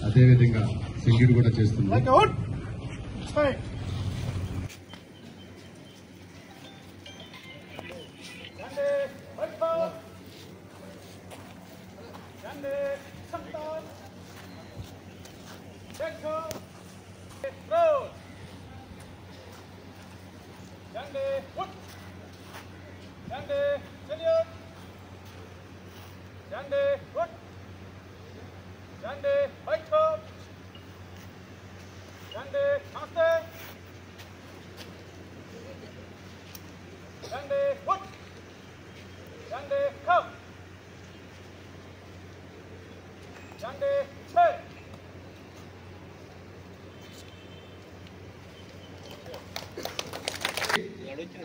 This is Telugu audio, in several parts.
అదేవిధంగా సెల్యూట్ కూడా చేస్తుంది.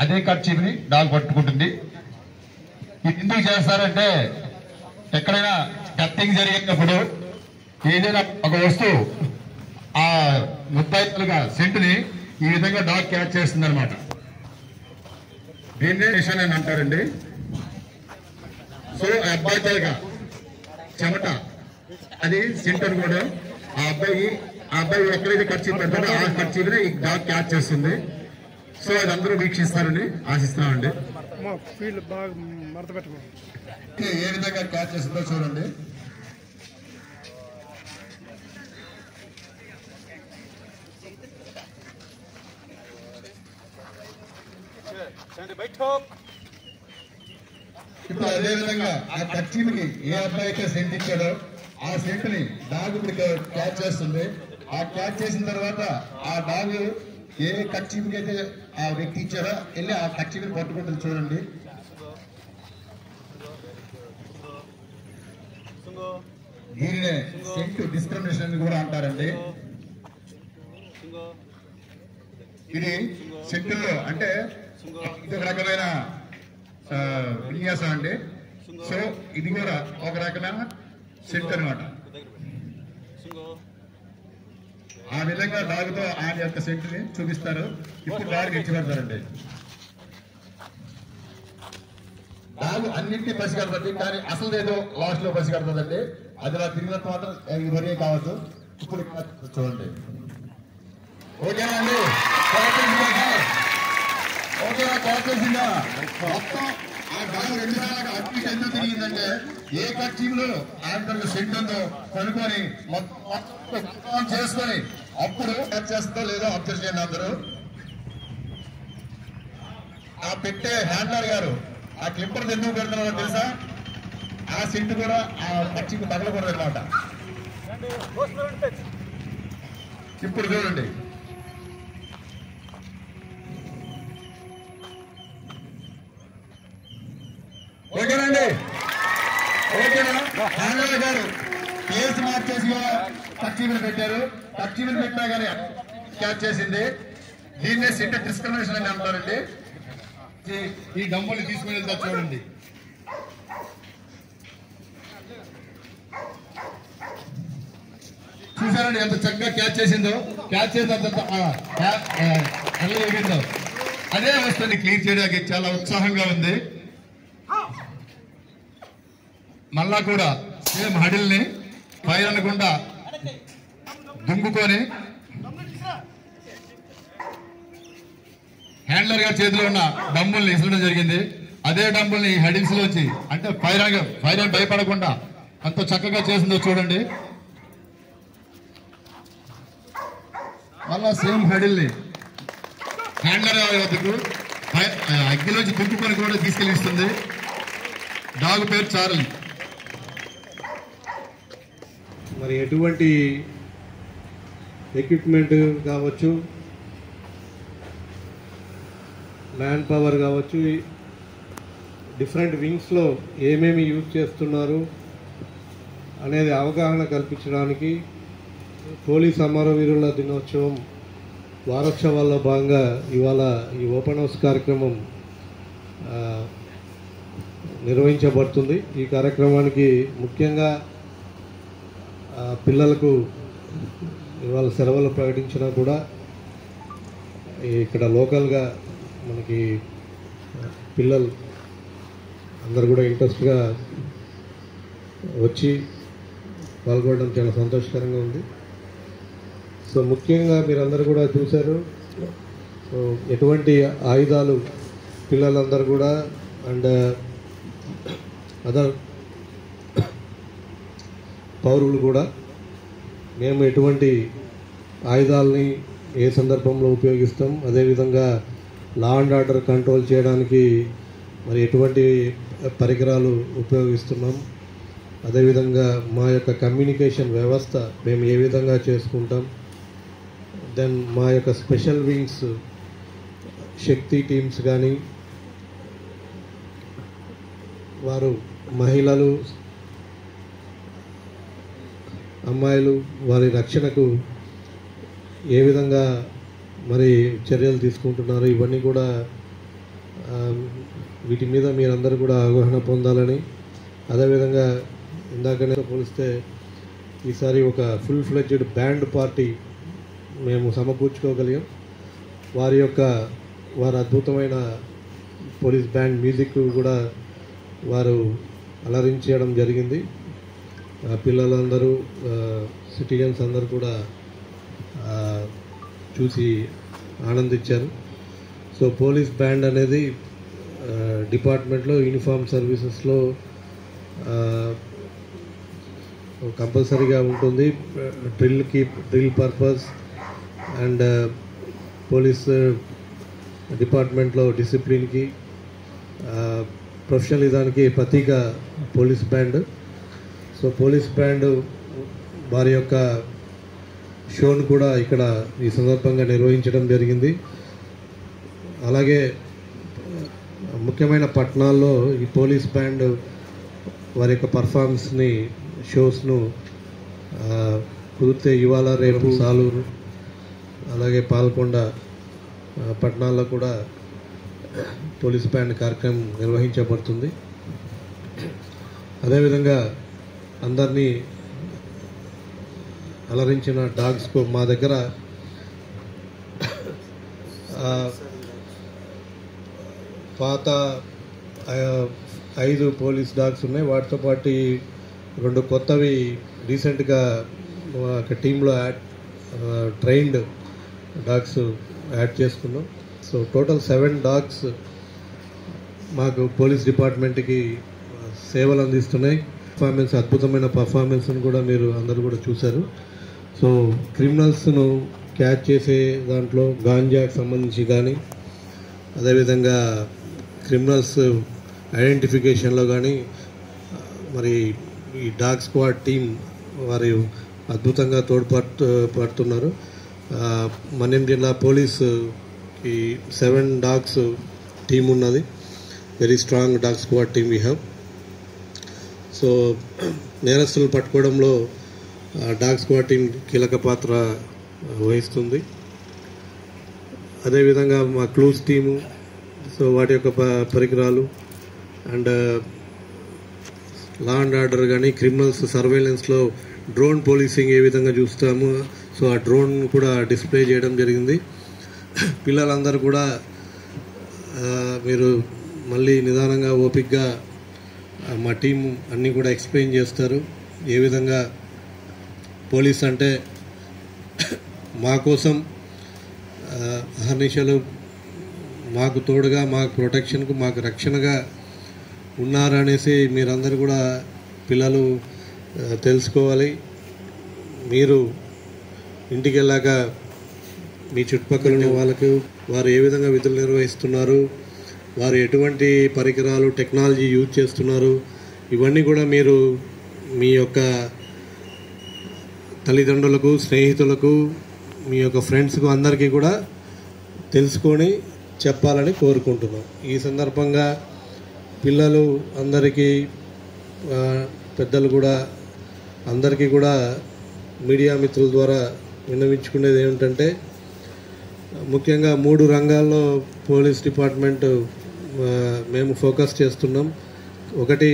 అదే కర్చీఫ్ని డాగ్ పట్టుకుంటుంది. ఎందుకు చేస్తారంటే ఎక్కడైనా కట్టింగ్ జరిగినప్పుడు ఏదైనా ఒక వస్తువు ఆ ముద్దాయిలుగా సెంటుని ఈ విధంగా డాగ్ క్యాచ్ చేస్తుంది అనమాట. దీన్నే నిషన్ అని అంటారండి. సో ఆ అబ్బాయి తాలూకా చెమట అది సెంట్ అని కూడా ఆ అబ్బాయి ఎక్కడైతే కర్చీఫ్ పెడతాడో ఆ కర్చీఫ్ని ఈ డాగ్ క్యాచ్ చేస్తుంది. సో అది అందరూ వీక్షిస్తారని ఆశిస్తున్నామండి. ఏ విధంగా క్యాచ్ చేస్తుందో చూడండి. ఇప్పుడు అదే విధంగా ఆ కర్చీఫ్కి ఏ అబ్బాయి అయితే సెంట్ ఇచ్చాడో ఆ సెంట్ ని డాగ్ ఇప్పుడు క్యాచ్ చేస్తుంది. ఆ క్యాచ్ చేసిన తర్వాత ఆ డాగ్ ఏ కర్చీఫ్కి అయితే ఆ వ్యక్తి ఇచ్చారో వెళ్ళి ఆ కర్చీఫ్ని పట్టుకుంటుంది చూడండి. దీనినే సెంట్ డిస్క్రిమినేషన్ అని కూడా అంటారండి. ఇది సెంటుల్లో అంటే ఇది ఒక రకమైన విన్యాసం అండి. సో ఇది కూడా ఒక రకమైన సెంట్ అనమాట. ఆ విధంగా డాగ్తో ఆయన యొక్క సెంటుని చూపిస్తారు. ఇప్పుడు డాగ్ ఇచ్చిపెడతారండి. డాగ్ అన్నింటినీ పసిగడుతుంది, కానీ అసలు ఏదో లాస్ట్ లో పసిగడుతుందండి. అది నా తిరిగినట్టు మాత్రం వరే కావద్దు. ఇప్పుడు చూడండి. ఓకేనండి, ఓకేనా? కాల్చేసిందా మొత్తం ఆ డాగ్ 2 నెలలకు అట్టి ఎందుకు తిరిగిందంటే ఏ కర్చీలో ఆయన సెంట్ ఉందో కనుక్కొని మొత్తం చేసుకొని అప్పుడు కట్ చేస్తుందో లేదో అబ్జర్వ్ చేయండి అందరూ. ఆ పెట్టే హ్యాండ్లర్ గారు ఆ క్లిప్పర్ ఎందుకు పెడుతున్నారో తెలుసా? ఆ సెంట్ కూడా ఆ కర్చీకి తగలకూడదు అనమాట. ఇప్పుడు చూడండి. ఓకేనండి, ఓకేనా? హ్యాండ్లర్ గారు కేసు మార్చేసి కర్చీఫ్ని పెట్టారు. కర్చీఫ్ని పెట్టినా కానీ క్యాచ్ చేసింది. దీన్నే సెంట్ డిస్క్రిమినేషన్ అని అంటారండి. ఈ డమ్ములు తీసుకుని వెళ్తా చూడండి. చూసారండి ఎంత చక్కగా క్యాచ్ చేసిందో. క్యాచ్ చేసిన ఎగిందో అదే వస్తుంది క్లీన్ చేయడానికి చాలా ఉత్సాహంగా ఉంది. మళ్ళా కూడా సేమ్ హడిల్ని ఫైర్ అనకుండా దుంగుకొని హ్యాండ్లర్ గారి చేతిలో ఉన్న డంబుల్ని ఇసరడం జరిగింది. అదే డంబుల్ని హడిల్స్ లోంచి అంటే ఫైర్ అని భయపడకుండా అంత చక్కగా చేసిందో చూడండి. మళ్ళా సేమ్ హడిల్ని హ్యాండ్లర్ వద్దకు అగ్గిలోంచి దుంకుకొని కూడా తీసుకెళ్ళిస్తుంది. డాగ్ పేరు చార్లీ. మరి ఎటువంటి ఎక్విప్మెంట్ కావచ్చు, మ్యాన్ పవర్ కావచ్చు, డిఫరెంట్ వింగ్స్లో ఏమేమి యూజ్ చేస్తున్నారు అనేది అవగాహన కల్పించడానికి పోలీస్ అమరవీరుల దినోత్సవం వారోత్సవాల్లో భాగంగా ఇవాళ ఈ ఓపెన్ హౌస్ కార్యక్రమం నిర్వహించబడుతుంది. ఈ కార్యక్రమానికి ముఖ్యంగా పిల్లలకు ఇవాళ సెలవులు ప్రకటించినా కూడా ఇక్కడ లోకల్గా మనకి పిల్లలు అందరు కూడా ఇంట్రెస్ట్గా వచ్చి పాల్గొనడం చాలా సంతోషకరంగా ఉంది. సో ముఖ్యంగా మీరందరూ కూడా చూశారు, సో ఎటువంటి ఆయుధాలు పిల్లలందరూ కూడా అండ్ అదర్ పౌరులు కూడా మేము ఎటువంటి ఆయుధాలని ఏ సందర్భంలో ఉపయోగిస్తాం, అదేవిధంగా లా అండ్ ఆర్డర్ కంట్రోల్ చేయడానికి మరి ఎటువంటి పరికరాలు ఉపయోగిస్తున్నాం, అదేవిధంగా మా యొక్క కమ్యూనికేషన్ వ్యవస్థ మేము ఏ విధంగా చేసుకుంటాం, దెన్ మా యొక్క స్పెషల్ వింగ్స్ శక్తి టీమ్స్ కానీ వారు మహిళలు అమ్మాయిలు వారి రక్షణకు ఏ విధంగా మరి చర్యలు తీసుకుంటున్నారు, ఇవన్నీ కూడా వీటి మీద మీరందరూ కూడా అవగాహన పొందాలని, అదేవిధంగా ఇందాకనే పోలిస్తే ఈసారి ఒక ఫుల్ ఫ్లెడ్జ్డ్ బ్యాండ్ పార్టీ మేము సమకూర్చుకోగలిగాం. వారి అద్భుతమైన పోలీస్ బ్యాండ్ మ్యూజిక్ కూడా వారు అలరించడం జరిగింది. పిల్లలందరూ సిటిజన్స్ అందరూ కూడా చూసి ఆనందించారు. సో పోలీస్ బ్యాండ్ అనేది డిపార్ట్మెంట్లో యూనిఫామ్ సర్వీసెస్లో కంపల్సరీగా ఉంటుంది. డ్రిల్ పర్పస్ అండ్ పోలీస్ డిపార్ట్మెంట్లో డిసిప్లిన్కి ప్రొఫెషనలిజానికి ప్రతీక police band. So police band వారి యొక్క షోను కూడా ఇక్కడ ఈ సందర్భంగా నిర్వహించడం జరిగింది. అలాగే ముఖ్యమైన పట్టణాల్లో ఈ పోలీస్ బ్యాండ్ వారి యొక్క పర్ఫార్మెన్స్ని షోస్ను కుదిరితే ఇవాళ రేపు సాలూరు అలాగే పాల్కొండ పట్టణాల్లో కూడా పోలీస్ బ్యాండ్ కార్యక్రమం నిర్వహించబడుతుంది. అదేవిధంగా అందరినీ అలరించిన డాగ్స్కు మా దగ్గర పాత 5 పోలీస్ డాగ్స్ ఉన్నాయి. వాటితో పాటు 2 కొత్తవి రీసెంట్గా ఒక టీంలో ట్రైన్డ్ డాగ్స్ యాడ్ చేసుకున్నాం. సో టోటల్ 7 డాగ్స్ మాకు పోలీస్ డిపార్ట్మెంట్కి సేవలు అందిస్తున్నాయి. అద్భుతమైన పర్ఫార్మెన్స్ను కూడా మీరు అందరూ కూడా చూశారు. సో క్రిమినల్స్ను క్యాచ్ చేసే దాంట్లో గాంజాకి సంబంధించి కానీ, అదేవిధంగా క్రిమినల్స్ ఐడెంటిఫికేషన్లో కానీ మరి ఈ డాగ్ స్క్వాడ్ టీం వారు అద్భుతంగా పడుతున్నారు. మన్యం జిల్లా పోలీసుకి 7 డాగ్స్ టీం ఉన్నది. Very strong dog squad team we have. So నేరస్తులు పట్టుకోవడంలో డాగ్ స్క్వాడ్ టీం కీలక పాత్ర వహిస్తుంది. అదేవిధంగా మా క్లూస్ టీము, సో వాటి యొక్క పరికరాలు అండ్ లా అండ్ ఆర్డర్ కానీ క్రిమినల్స్ సర్వేలెన్స్లో డ్రోన్ పోలీసింగ్ ఏ విధంగా చూస్తామో సో ఆ డ్రోన్ కూడా డిస్ప్లే చేయడం జరిగింది. పిల్లలందరూ కూడా మీరు మళ్ళీ నిదానంగా ఓపికగా మా టీం అన్నీ కూడా ఎక్స్ప్లెయిన్ చేస్తారు. ఏ విధంగా పోలీస్ అంటే మా కోసం అహర్నిశలు మాకు తోడుగా, మాకు ప్రొటెక్షన్కు, మాకు రక్షణగా ఉన్నారనేసి మీరందరూ కూడా పిల్లలు తెలుసుకోవాలి. మీరు ఇంటికి వెళ్ళాక మీ చుట్టుపక్కల ఉన్న వాళ్ళకు వారు ఏ విధంగా విధులు నిర్వహిస్తున్నారు, వారు ఎటువంటి పరికరాలు టెక్నాలజీ యూజ్ చేస్తున్నారు, ఇవన్నీ కూడా మీరు మీ యొక్క తల్లిదండ్రులకు, స్నేహితులకు, మీ యొక్క ఫ్రెండ్స్కు అందరికీ కూడా తెలుసుకొని చెప్పాలని కోరుకుంటున్నాం. ఈ సందర్భంగా పిల్లలు అందరికీ, పెద్దలు కూడా అందరికీ కూడా మీడియా మిత్రుల ద్వారా విన్నవించుకునేది ఏమిటంటే, ముఖ్యంగా 3 రంగాల్లో పోలీస్ డిపార్ట్మెంట్ మేము ఫోకస్ చేస్తున్నాం. ఒకటి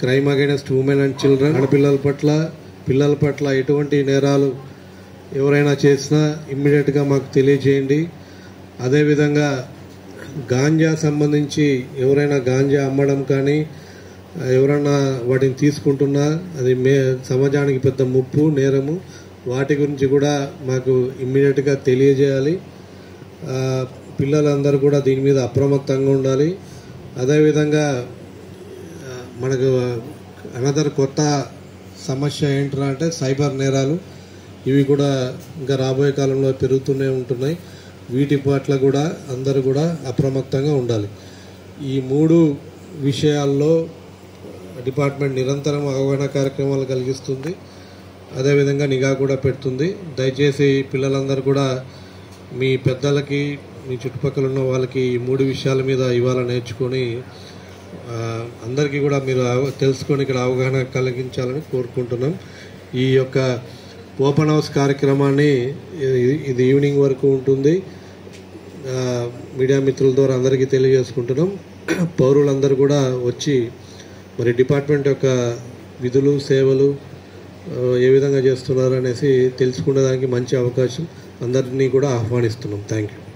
crime against women and children, పిల్లల పట్ల ఎటువంటి నేరాలు ఎవరైనా చేసినా ఇమ్మీడియట్గా మాకు తెలియజేయండి. అదేవిధంగా గాంజా సంబంధించి ఎవరైనా గాంజా అమ్మడం కానీ ఎవరన్నా వాటిని తీసుకుంటున్నా అది సమాజానికి పెద్ద ముప్పు, నేరము. వాటి గురించి కూడా మాకు ఇమ్మీడియట్గా తెలియజేయాలి. పిల్లలందరూ కూడా దీని మీద అప్రమత్తంగా ఉండాలి. అదేవిధంగా మనకు అనదర్ కొత్త సమస్య ఏంటంటే అంటే సైబర్ నేరాలు. ఇవి కూడా ఇంకా రాబోయే కాలంలో పెరుగుతూనే ఉంటున్నాయి. వీటి పట్ల కూడా అందరూ కూడా అప్రమత్తంగా ఉండాలి. ఈ 3 విషయాల్లో డిపార్ట్మెంట్ నిరంతరం అవగాహన కార్యక్రమాలు కలిగిస్తుంది. అదేవిధంగా నిఘా కూడా పెడుతుంది. దయచేసి పిల్లలందరూ కూడా మీ పెద్దలకి, మీ చుట్టుపక్కల ఉన్న వాళ్ళకి ఈ 3 విషయాల మీద ఇవాళ నేర్చుకొని అందరికీ కూడా మీరు తెలుసుకొని ఇక్కడ అవగాహన కలిగించాలని కోరుకుంటున్నాం. ఈ యొక్క ఓపెన్ హౌస్ కార్యక్రమాన్ని ఇది ఈవినింగ్ వరకు ఉంటుంది. మీడియా మిత్రుల ద్వారా అందరికీ తెలియజేసుకుంటున్నాం. పౌరులందరూ కూడా వచ్చి మరి డిపార్ట్మెంట్ యొక్క విధులు, సేవలు ఏ విధంగా చేస్తున్నారు అనేసి తెలుసుకునేదానికి మంచి అవకాశం. అందరినీ కూడా ఆహ్వానిస్తున్నాం. Thank you.